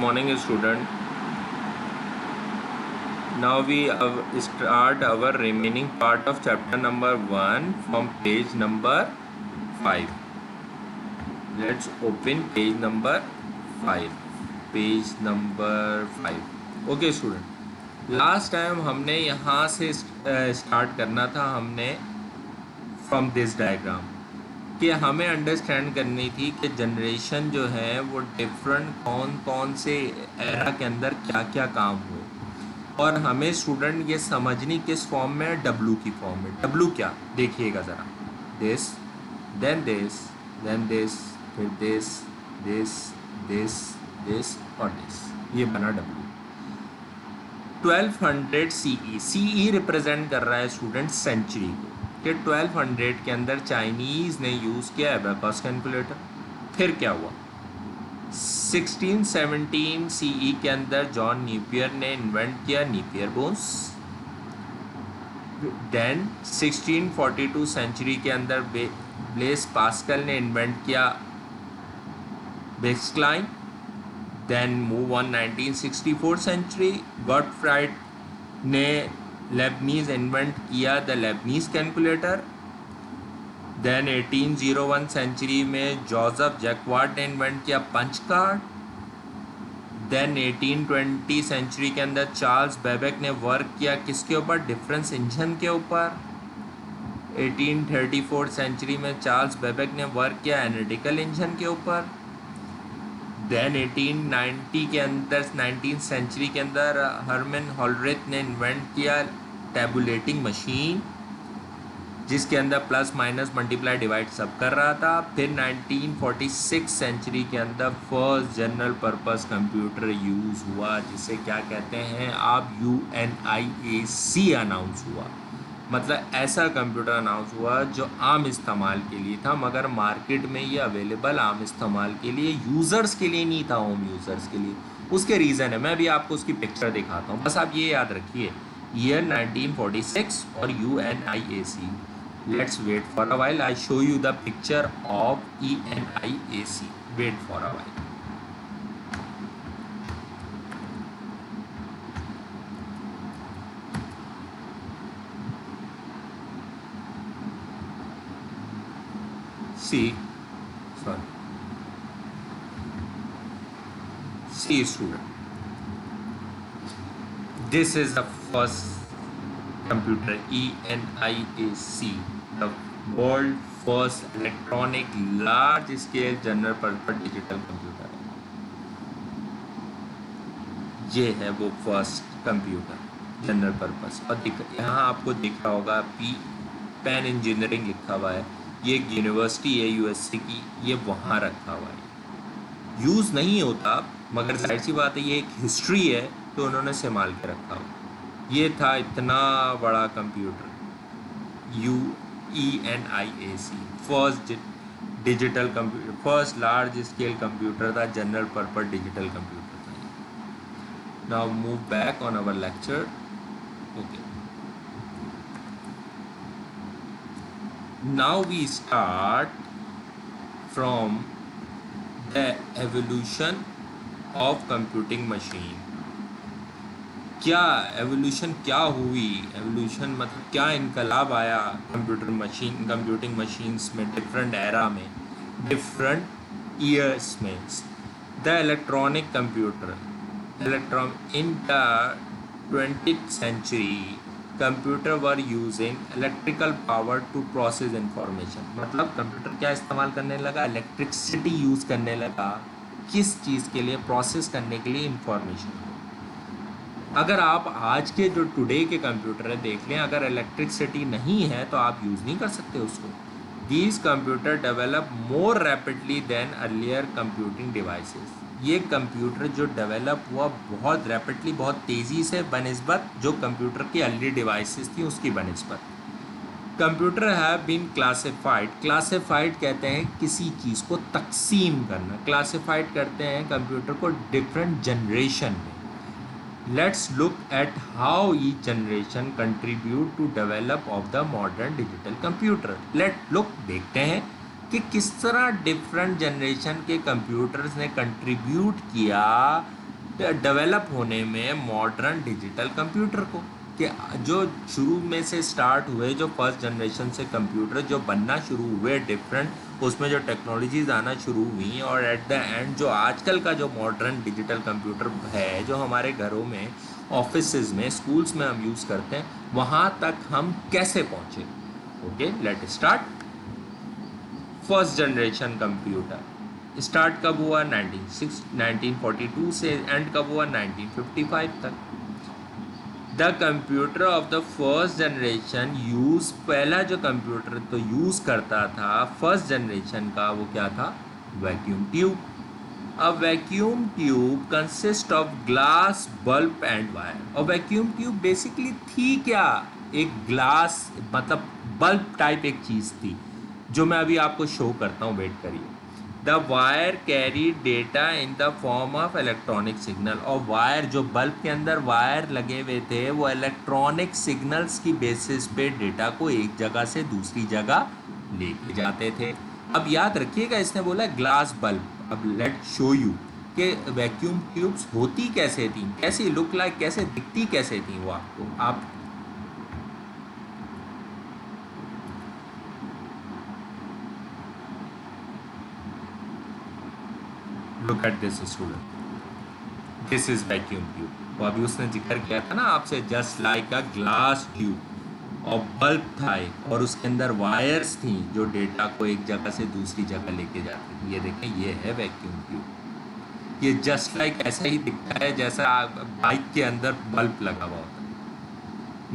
Morning student. Now we start our remaining part of chapter number 1 from page number 5. Let's open page number 5. Page number 5. Okay student. Last time हमने यहाँ से start करना था हमने from this diagram कि हमें understand करनी थी कि जनरेशन जो है वो डिफरेंट कौन कौन से एरा के अंदर क्या क्या काम हुए और हमें स्टूडेंट ये समझनी किस फॉर्म में है, डब्लू की फॉर्म में। डब्लू क्या देखिएगा ज़रा, this then this then this फिर दिस दिस दिस दिस और दिस, ये बना डब्लू। 1200 CE, CE रिप्रेजेंट कर रहा है स्टूडेंट सेंचुरी को कि 1200 के अंदर चाइनीज़ ने यूज़ किया एबाकस कैलकुलेटर। फिर क्या हुआ, 1617 CE के अंदर जॉन नीपियर ने इन्वेंट किया नीपियर बोन्स। देन 1642 सेंचुरी के अंदर ब्लेस पास्कल ने इन्वेंट किया बेक्सलाइन। Then move on 1964 century, Gottfried ने लेबनीज इन्वेंट किया the Leibniz calculator. Then 1801 century में जोसेफ जैकवार्ड ने इन्वेंट किया पंच कार्ड। देन 1820 सेंचुरी के अंदर चार्ल्स बेबेक ने वर्क किया किसके ऊपर, डिफरेंस इंजन के ऊपर। 1834 सेंचुरी में चार्ल्स बेबेक ने वर्क किया एनालिटिकल इंजन के ऊपर। देन 1890 के अंदर 19th सेंचुरी के अंदर हरमन हॉलरेथ ने इन्वेंट किया टैबुलेटिंग मशीन जिसके अंदर प्लस माइनस मल्टीप्लाई डिवाइड सब कर रहा था। फिर 1946 सेंचुरी के अंदर first general purpose computer use हुआ जिसे क्या कहते हैं आप, UNIAC अनाउंस हुआ। मतलब ऐसा कंप्यूटर अनाउंस हुआ जो आम इस्तेमाल के लिए था, मगर मार्केट में ये अवेलेबल आम इस्तेमाल के लिए यूज़र्स के लिए नहीं था, होम यूज़र्स के लिए। उसके रीज़न है, मैं अभी आपको उसकी पिक्चर दिखाता हूँ, बस आप ये याद रखिए, ईयर 1946 और UNIAC। Let's wait for a while, I show you the picture of UNIAC। Wait for a while. See student, this is the first computer, ENIAC, the world first electronic large scale general purpose digital computer। ये है वो first computer general purpose. और यहाँ आपको दिख रहा होगा pen engineering लिखा हुआ है, ये एक यूनिवर्सिटी है USA की, ये वहाँ रखा हुआ है, यूज़ नहीं होता, मगर जाहिर सी बात है ये एक हिस्ट्री है तो उन्होंने संभाल के रखा हुआ। ये था इतना बड़ा computer, UNIAC, first digital computer, first large scale computer था, जनरल पर्पस डिजिटल कंप्यूटर था। Now move back on our lecture. Okay, now we start from the evolution of computing machine। क्या एवोल्यूशन क्या हुई, एवोल्यूशन मतलब क्या इनकलाब आया computing machines में, डिफरेंट एरा में, डिफरेंट ईयर्स में। The electronic computer, in the 20th century computer were using electrical power to process information. मतलब कंप्यूटर क्या इस्तेमाल करने लगा, इलेक्ट्रिसिटी यूज़ करने लगा, किस चीज़ के लिए, प्रोसेस करने के लिए इंफॉर्मेशन को। अगर आप आज के जो टुडे के कंप्यूटर है देख लें, अगर इलेक्ट्रिसिटी नहीं है तो आप यूज़ नहीं कर सकते उसको। These computer develop more rapidly than earlier computing devices. ये कंप्यूटर जो डेवलप हुआ बहुत रैपिडली, बहुत तेज़ी से बनिस्बत जो कंप्यूटर की अर्ली डिवाइसेस थी उसकी बनिस्बत। Computer have been classified, classified कहते हैं किसी चीज़ को तकसीम करना, क्लासिफाइड करते हैं कंप्यूटर को डिफरेंट जनरेशन में। Let's look at how each generation contribute to develop of the modern digital computer. Let look, देखते हैं कि किस तरह डिफरेंट जनरेशन के कंप्यूटर्स ने कंट्रीब्यूट किया डेवलप होने में मॉडर्न डिजिटल कंप्यूटर को, कि जो शुरू में से स्टार्ट हुए, जो फर्स्ट जनरेशन से कंप्यूटर जो बनना शुरू हुए डिफरेंट, उसमें जो टेक्नोलॉजीज आना शुरू हुई, और एट द एंड जो आजकल का जो मॉडर्न डिजिटल कंप्यूटर है जो हमारे घरों में, ऑफिसेज में, स्कूल्स में हम यूज़ करते हैं, वहाँ तक हम कैसे पहुँचे। Okay, let start. First generation computer start कब हुआ? 1942 से, एंड कब हुआ? 1955 तक। The computer of the first generation use, पहला जो कंप्यूटर तो यूज़ करता था फर्स्ट जनरेशन का, वो क्या था? Vacuum tube. A vacuum tube consist of glass, bulb and wire. और वैक्यूम ट्यूब बेसिकली थी क्या? एक ग्लास, मतलब बल्ब टाइप एक चीज़ थी, जो मैं अभी आपको शो करता हूँ, वेट करिए। The wire carry data in the form of electronic signal. और वायर, जो बल्ब के अंदर वायर लगे हुए थे, वो इलेक्ट्रॉनिक सिग्नल्स की बेसिस पे डेटा को एक जगह से दूसरी जगह लेके जाते थे। अब याद रखिएगा, इसने बोला ग्लास बल्ब। अब लेट शो यू कि वैक्यूम ट्यूब्स होती कैसे थी, कैसी लुक लाइक, कैसे दिखती कैसे थी वो आपको। आप look at this student, this is vacuum tube. तो अभी उसने जिक्र किया था ना आपसे, just like a glass tube, और बल्ब था एक, और उसके अंदर वायर्स थी जो डेटा को एक जगह से दूसरी जगह लेके जाती थी। ये देखें, ये है वैक्यूम ट्यूब। ये जस्ट लाइक ऐसा ही दिखता है जैसा बाइक के अंदर बल्ब लगा हुआ होता है,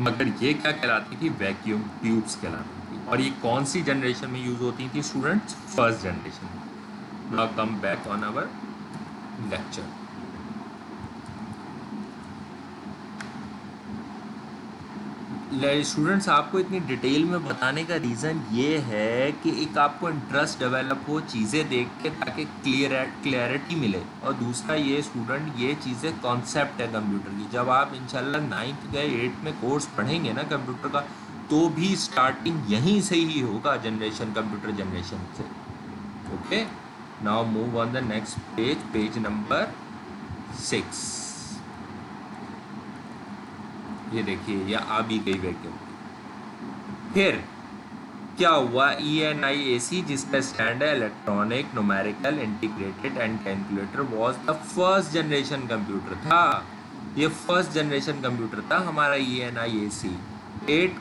मगर ये क्या कहलाती थी? वैक्यूम ट्यूब्स कहलाती थी। और ये कौन सी जनरेशन में यूज होती थी स्टूडेंट्स? फर्स्ट जनरेशन में। Now come back on our lecture. Students, आपको इतनी डिटेल में बताने का रीज़न ये है कि एक आपको इंटरेस्ट डेवलप हो चीज़ें देख के, ताकि क्लियरिटी मिले। और दूसरा ये स्टूडेंट, ये चीज़ें कॉन्सेप्ट है कंप्यूटर की। जब आप इंशाल्लाह 9th या 8th में कोर्स पढ़ेंगे ना कंप्यूटर का, तो भी स्टार्टिंग यहीं से ही होगा, जनरेशन, कंप्यूटर जनरेशन से। Okay, now move on the next page, page number 6। ये देखिए, ये आ भी गई वैक्यूम। फिर क्या हुआ? ENIAC, जिसका स्टैंड है electronic numerical integrated and calculator, was the first generation computer था। ये फर्स्ट जनरेशन कंप्यूटर था हमारा ENIAC। It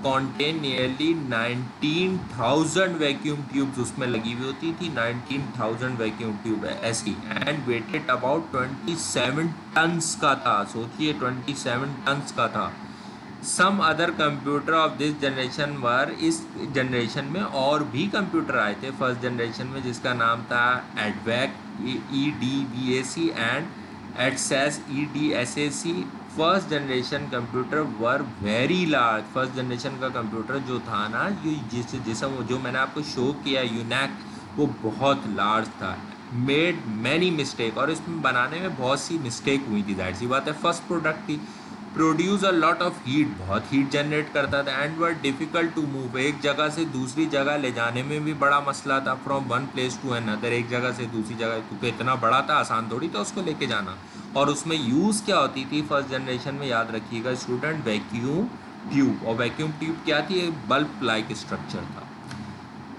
contain nearly 19,000 vacuum tubes उसमें लगी हुई होती थी। 19,000 वैक्यूम ट्यूब है ऐसी, एंड वेटेड अबाउट 27 टन्स का था। सोचिए, 27 टन्स का था। Some other computer of this generation were, इस जनरेशन में और भी कंप्यूटर आए थे फर्स्ट जनरेशन में, जिसका नाम था एडवैक, EDVAC, and address, EDSAC। First generation computer were very large. First generation का कंप्यूटर जो था ना, जिसे जो मैंने आपको शो किया यूनैक, वो बहुत लार्ज था। मेड मैनी मिस्टेक, और इसमें बनाने में बहुत सी मिस्टेक हुई थी। जाहिर सी बात है, फर्स्ट प्रोडक्ट थी। Produce a lot of heat, बहुत हीट जनरेट करता था। And were difficult to move, एक जगह से दूसरी जगह ले जाने में भी बड़ा मसला था। From one place to another, एक जगह से दूसरी जगह, क्योंकि इतना बड़ा था, आसान थोड़ी था उसको लेके जाना। और उसमें यूज़ क्या होती थी फर्स्ट जनरेशन में? याद रखिएगा स्टूडेंट, वैक्यूम ट्यूब। और वैक्यूम ट्यूब क्या थी? एक बल्ब लाइक स्ट्रक्चर था।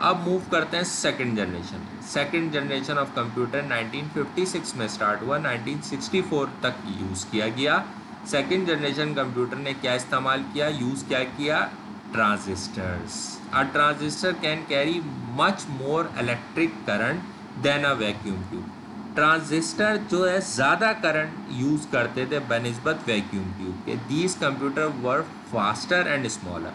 अब मूव करते हैं second generation. Second generation of computer 1956 में स्टार्ट हुआ, 1964 तक यूज़ किया गया। सेकंड जनरेशन कंप्यूटर ने क्या इस्तेमाल किया, यूज़ क्या किया? Transistors. A transistor can carry much more electric current than a vacuum tube. Transistor जो है ज़्यादा करंट यूज़ करते थे बनिस्बत वैक्यूम ट्यूब के। These computer were faster and smaller.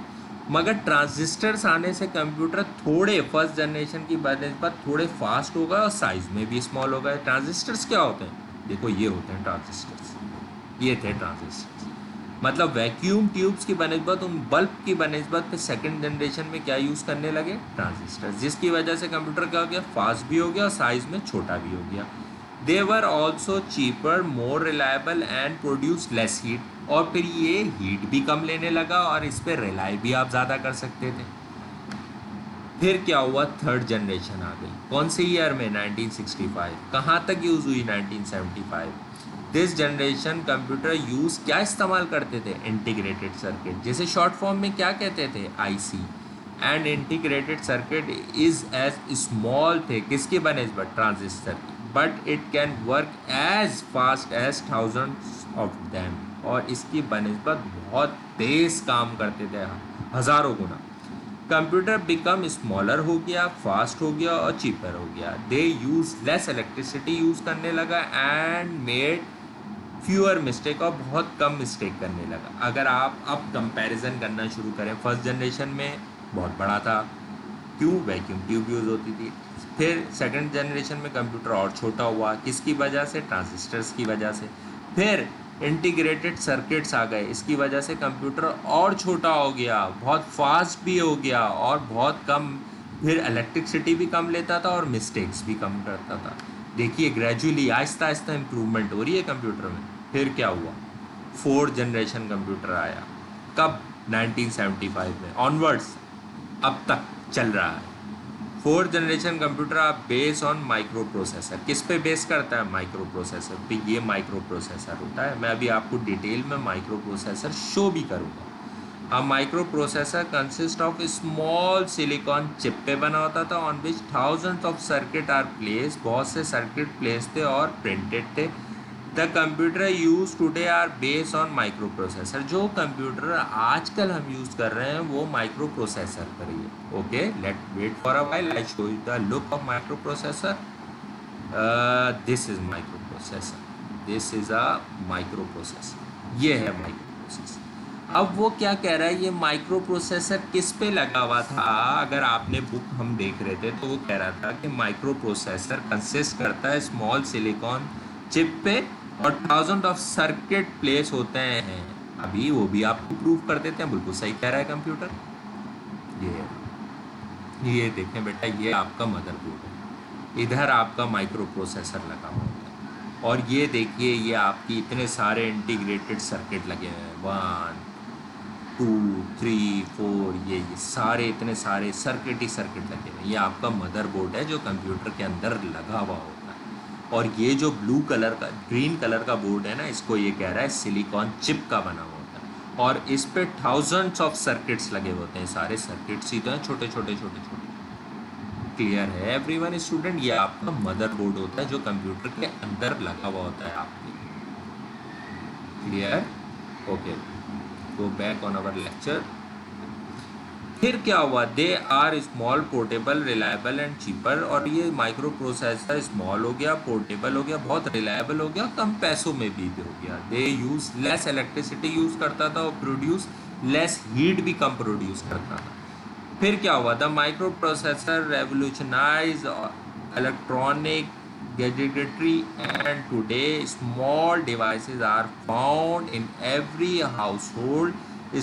मगर ट्रांजिस्टर्स आने से कंप्यूटर थोड़े फर्स्ट जनरेशन की बनिस्बत थोड़े फास्ट हो गए, और साइज़ में भी स्मॉल हो गए। ट्रांजिस्टर्स क्या होते हैं? देखो, ये होते हैं ट्रांजिस्टर्स। ये थे ट्रांजिस्टर्स। मतलब वैक्यूम ट्यूब्स की बनिस्बत, उन बल्ब की बनिस्बत पे सेकंड जनरेशन में क्या यूज़ करने लगे? ट्रांजिस्टर्स, जिसकी वजह से कंप्यूटर क्या हो गया? फास्ट भी हो गया और साइज़ में छोटा भी हो गया। They were also cheaper, more reliable and produce less heat. और फिर ये हीट भी कम लेने लगा, और इस पर रिलाई भी आप ज़्यादा कर सकते थे। फिर क्या हुआ? थर्ड जनरेशन आ गई। कौन से ईयर में? 1965। कहाँ तक यूज़ हुई? 1975। दिस जनरेशन कंप्यूटर यूज़ क्या इस्तेमाल करते थे, इंटीग्रेटेड सर्किट, जिसे शॉर्ट फॉर्म में क्या कहते थे, IC. And integrated circuit is as small थे, किसकी बनस्बत, transistor, but it can work as fast as thousands of them, और इसकी बनस्बत बहुत तेज़ काम करते थे, हज़ारों गुना। कंप्यूटर बिकम स्मॉलर हो गया, फास्ट हो गया और चीपर हो गया। दे यूज़ लेस इलेक्ट्रिसिटी यूज़ करने लगा एंड मेड फ्यूअर मिस्टेक, और बहुत कम मिस्टेक करने लगा। अगर आप अब कंपैरिजन करना शुरू करें, फर्स्ट जनरेशन में बहुत बड़ा था, क्यों, वैक्यूम ट्यूब यूज़ होती थी। फिर सेकंड जनरेशन में कंप्यूटर और छोटा हुआ, किसकी वजह से, ट्रांजिस्टर्स की वजह से। फिर इंटीग्रेटेड सर्किट्स आ गए, इसकी वजह से कंप्यूटर और छोटा हो गया, बहुत फास्ट भी हो गया और बहुत कम, फिर इलेक्ट्रिसिटी भी कम लेता था और मिस्टेक्स भी कम करता था। देखिए ग्रेजुअली आहिस्ता आहिस्ता इम्प्रूवमेंट हो रही है कंप्यूटर में। फिर क्या हुआ, फोर्थ जनरेशन कंप्यूटर आया, कब, 1975 में ऑनवर्ड्स अब तक चल रहा है। फोर्थ जनरेशन कंप्यूटर आप बेस ऑन माइक्रो प्रोसेसर, किस पे बेस करता है, माइक्रो प्रोसेसर पे। ये माइक्रो प्रोसेसर होता है, मैं अभी आपको डिटेल में माइक्रो प्रोसेसर शो भी करूँगा। अब microprocessor consist of small silicon chip पे बना होता था, on which thousands of circuit are place, बहुत से सर्किट प्लेस थे और प्रिंटेड थे। The computer use today are base on microprocessor, जो कंप्यूटर आजकल हम यूज़ कर रहे हैं वो माइक्रो प्रोसेसर पर ही है। Okay, let wait for a while, I show you the look of microprocessor. This is microprocessor, this is a microprocessor, ये है माइक्रो प्रोसेसर। अब वो क्या कह रहा है, ये माइक्रो प्रोसेसर किस पे लगा हुआ था, अगर आपने बुक हम देख रहे थे तो वो कह रहा था कि माइक्रो प्रोसेसर कंसिस्ट करता है स्मॉल सिलिकॉन चिप पे और थाउजेंड ऑफ सर्किट प्लेस होते हैं। अभी वो भी आपको प्रूव कर देते हैं, बिल्कुल सही कह रहा है कंप्यूटर। ये देखें बेटा, ये आपका मदरबोर्ड है, इधर आपका माइक्रो प्रोसेसर लगा हुआ है, और ये देखिए ये आपकी इतने सारे इंटीग्रेटेड सर्किट लगे हुए हैं, 1 2 3 4, ये सारे इतने सारे सर्किट ही सर्किट लगे हुए हैं। ये आपका मदरबोर्ड है जो कंप्यूटर के अंदर लगा हुआ होता है। और ये जो ब्लू कलर का, ग्रीन कलर का बोर्ड है ना, इसको ये कह रहा है सिलिकॉन चिप का बना हुआ होता है, और इस पे थाउजेंड्स ऑफ सर्किट्स लगे होते हैं, सारे सर्किट्स ही तो हैं, छोटे छोटे छोटे छोटे। क्लियर है एवरीवन स्टूडेंट, ये आपका मदरबोर्ड होता है जो कंप्यूटर के अंदर लगा हुआ होता है आपके। Clear, okay, go back on our lecture. फिर क्या हुआ, they are small, portable, reliable and cheaper, और ये माइक्रो प्रोसेसर स्मॉल हो गया, पोर्टेबल हो गया, बहुत रिलायबल हो गया, कम पैसों में भी हो गया। दे यूज लेस इलेक्ट्रिसिटी यूज़ करता था और प्रोड्यूस लेस हीट भी कम प्रोड्यूस करता था। फिर क्या हुआ, the microprocessor revolutionise electronic gadgetry and today small devices are found in every household.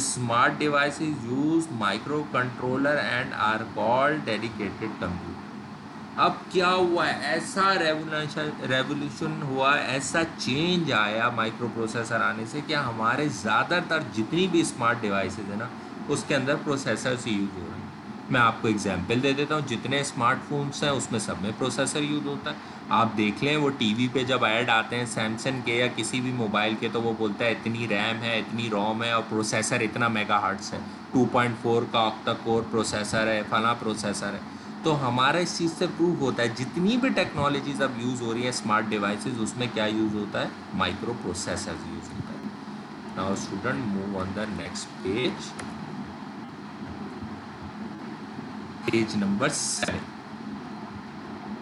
Smart devices use microcontroller and are called dedicated computer। अब क्या हुआ, ऐसा रेवोल्यूशन हुआ, ऐसा चेंज आया माइक्रो प्रोसेसर आने से कि हमारे ज़्यादातर जितनी भी स्मार्ट डिवाइसेज है ना, उसके अंदर प्रोसेसर्स यूज़ हो रहे हैं। मैं आपको एग्जांपल दे देता हूँ, जितने स्मार्टफोन्स हैं उसमें सब में प्रोसेसर यूज़ होता है। आप देख लें वो टीवी पे जब ऐड आते हैं सैमसंग के या किसी भी मोबाइल के, तो वो बोलता है इतनी रैम है, इतनी रोम है और प्रोसेसर इतना मेगाहर्ट्ज़ है, 2.4 का ऑक्टा कोर प्रोसेसर है, फला प्रोसेसर है। तो हमारा इस चीज़ से प्रूव होता है जितनी भी टेक्नोलॉजीज अब यूज़ हो रही है स्मार्ट डिवाइसेज, उसमें क्या यूज़ होता है, माइक्रो प्रोसेसर यूज़ होता है। Now student move on the next page, page number 7।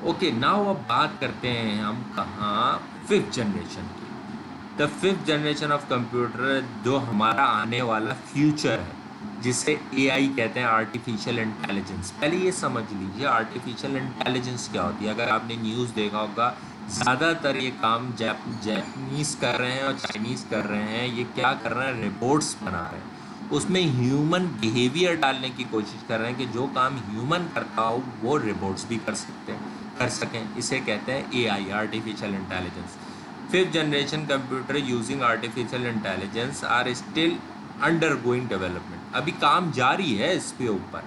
Okay, now अब बात करते हैं हम कहाँ, फिफ्थ जनरेशन की। The fifth generation of computer, जो हमारा आने वाला फ्यूचर है, जिसे एआई कहते हैं, आर्टिफिशियल इंटेलिजेंस। पहले ये समझ लीजिए आर्टिफिशियल इंटेलिजेंस क्या होती है। अगर आपने न्यूज़ देखा होगा, ज़्यादातर ये काम जापानीज़ कर रहे हैं और चाइनीज़ कर रहे हैं। ये क्या कर रहे हैं, रिपोर्ट्स बना रहे हैं, उसमें ह्यूमन बिहेवियर डालने की कोशिश कर रहे हैं कि जो काम ह्यूमन करता हो वो रोबोट्स भी कर सकें। इसे कहते हैं AI, artificial intelligence. Fifth generation computer using artificial intelligence are still undergoing development. अभी काम जारी है इस पे ऊपर,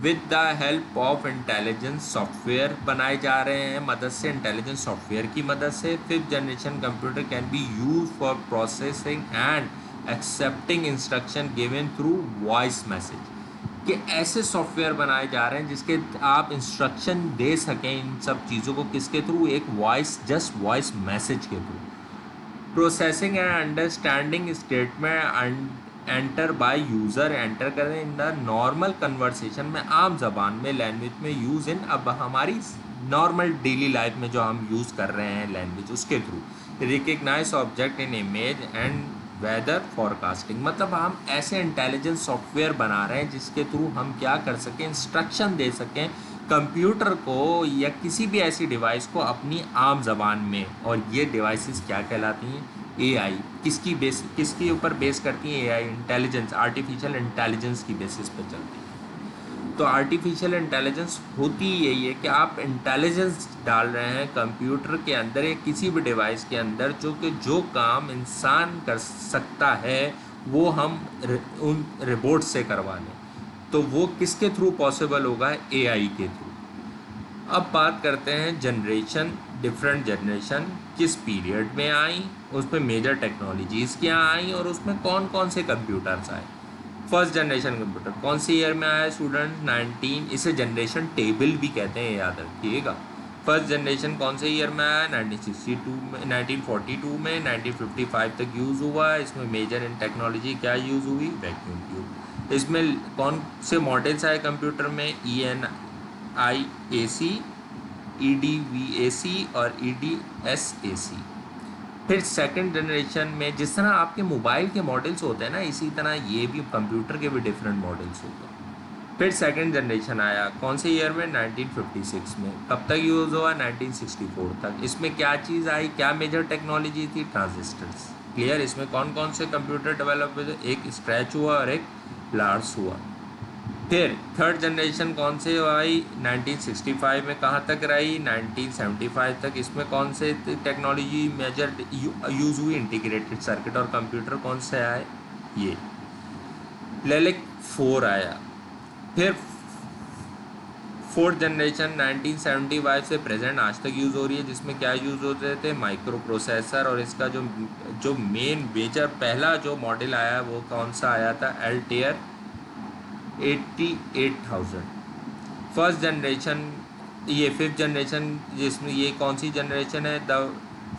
with the help of intelligence software बनाए जा रहे हैं मदद से, इंटेलिजेंस सॉफ्टवेयर की मदद से। Fifth generation computer can be use for processing and accepting instruction given through voice message, कि ऐसे सॉफ्टवेयर बनाए जा रहे हैं जिसके आप इंस्ट्रक्शन दे सकें इन सब चीज़ों को, किसके थ्रू, एक वॉइस, जस्ट वॉइस मैसेज के through. Processing and understanding statement enter by user, enter करें इन द नॉर्मल कन्वर्सेशन में, आम जबान में, लैंग्वेज में यूज़ इन, अब हमारी नॉर्मल डेली लाइफ में जो हम यूज़ कर रहे हैं लैंग्वेज, उसके थ्रू। Recognise object in image and weather forecasting, मतलब हम ऐसे इंटेलिजेंस सॉफ्टवेयर बना रहे हैं जिसके थ्रू हम क्या कर सकें, इंस्ट्रक्शन दे सकें कंप्यूटर को या किसी भी ऐसी डिवाइस को अपनी आम जबान में। और ये डिवाइसेस क्या कहलाती हैं, एआई। किसकी ऊपर बेस करती हैं, एआई, इंटेलिजेंस, आर्टिफिशियल इंटेलिजेंस की बेसिस पे चलती है। तो आर्टिफिशियल इंटेलिजेंस होती ही यही है कि आप इंटेलिजेंस डाल रहे हैं कंप्यूटर के अंदर या किसी भी डिवाइस के अंदर, जो काम इंसान कर सकता है वो हम उन रोबोट से करवा लें। तो वो किसके थ्रू पॉसिबल होगा, एआई के थ्रू। अब बात करते हैं जनरेशन, डिफरेंट जनरेशन किस पीरियड में आई, उसमें मेजर टेक्नोलॉजीज़ क्या आई और उसमें कौन कौन से कंप्यूटर्स आए। फर्स्ट जनरेशन कंप्यूटर कौन सी ईयर में आया स्टूडेंट, 19, इसे जनरेशन टेबल भी कहते हैं, याद रखिएगा। फर्स्ट जनरेशन कौन से ईयर में आया, 1962 में, 1942 में, 1955 तक यूज़ हुआ। इसमें मेजर इन टेक्नोलॉजी क्या यूज़ हुई, वैक्यूम ट्यूब। इसमें कौन से मॉडल्स आए कंप्यूटर में, ENIAC, EDVAC और EDSAC। फिर सेकंड जनरेशन में जिस तरह आपके मोबाइल के मॉडल्स होते हैं ना, इसी तरह ये भी कंप्यूटर के भी डिफरेंट मॉडल्स होते हैं। फिर सेकंड जनरेशन आया कौन से ईयर में, 1956 में। कब तक यूज़ हुआ, 1964 तक। इसमें क्या चीज़ आई, क्या मेजर टेक्नोलॉजी थी, ट्रांजिस्टर्स। क्लियर। इसमें कौन कौन से कंप्यूटर डेवलप हुए, एक स्क्रैच हुआ और एक लार्स हुआ। फिर थर्ड जनरेशन कौन से आई, 1965 में। कहाँ तक रही, 1975 तक। इसमें कौन से टेक्नोलॉजी मेजर यूज़ हुई, इंटीग्रेटेड सर्किट और कंप्यूटर कौन से आए, ये। लेलिक 4 आया। फिर फोर्थ जनरेशन 1975 से प्रेजेंट आज तक यूज़ हो रही है, जिसमें क्या यूज़ होते थे, माइक्रो प्रोसेसर। और इसका जो मेन मेजर पहला जो मॉडल आया वो कौन सा आया था, एल्टेयर 88,000। फर्स्ट जनरेशन, ये फिफ्थ जनरेशन, जिसमें ये कौन सी जनरेशन है, द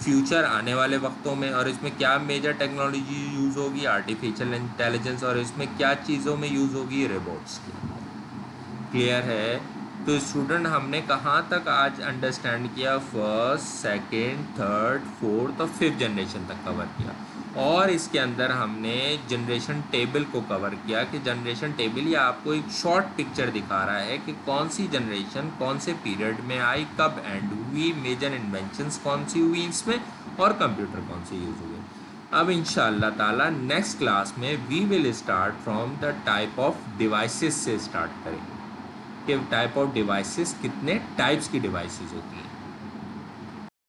फ्यूचर, आने वाले वक्तों में। और इसमें क्या मेजर टेक्नोलॉजी यूज़ होगी, आर्टिफिशियल इंटेलिजेंस। और इसमें क्या चीज़ों में यूज़ होगी, रोबोट्स की। क्लियर है। तो स्टूडेंट हमने कहाँ तक आज अंडरस्टैंड किया, फर्स्ट, सेकेंड, थर्ड, फोर्थ और फिफ्थ जनरेशन तक कवर किया। और इसके अंदर हमने जनरेशन टेबल को कवर किया कि जनरेशन टेबल ये आपको एक शॉर्ट पिक्चर दिखा रहा है कि कौन सी जनरेशन कौन से पीरियड में आई, कब एंड हुई, मेजर इन्वेंशंस कौन सी हुई इसमें, और कंप्यूटर कौन से यूज़ हुए। अब इंशाअल्लाह ताला नेक्स्ट क्लास में we will start from the type of devices से स्टार्ट करेंगे कि टाइप ऑफ डिवाइसेस, कितने टाइप्स की डिवाइसेस होती हैं।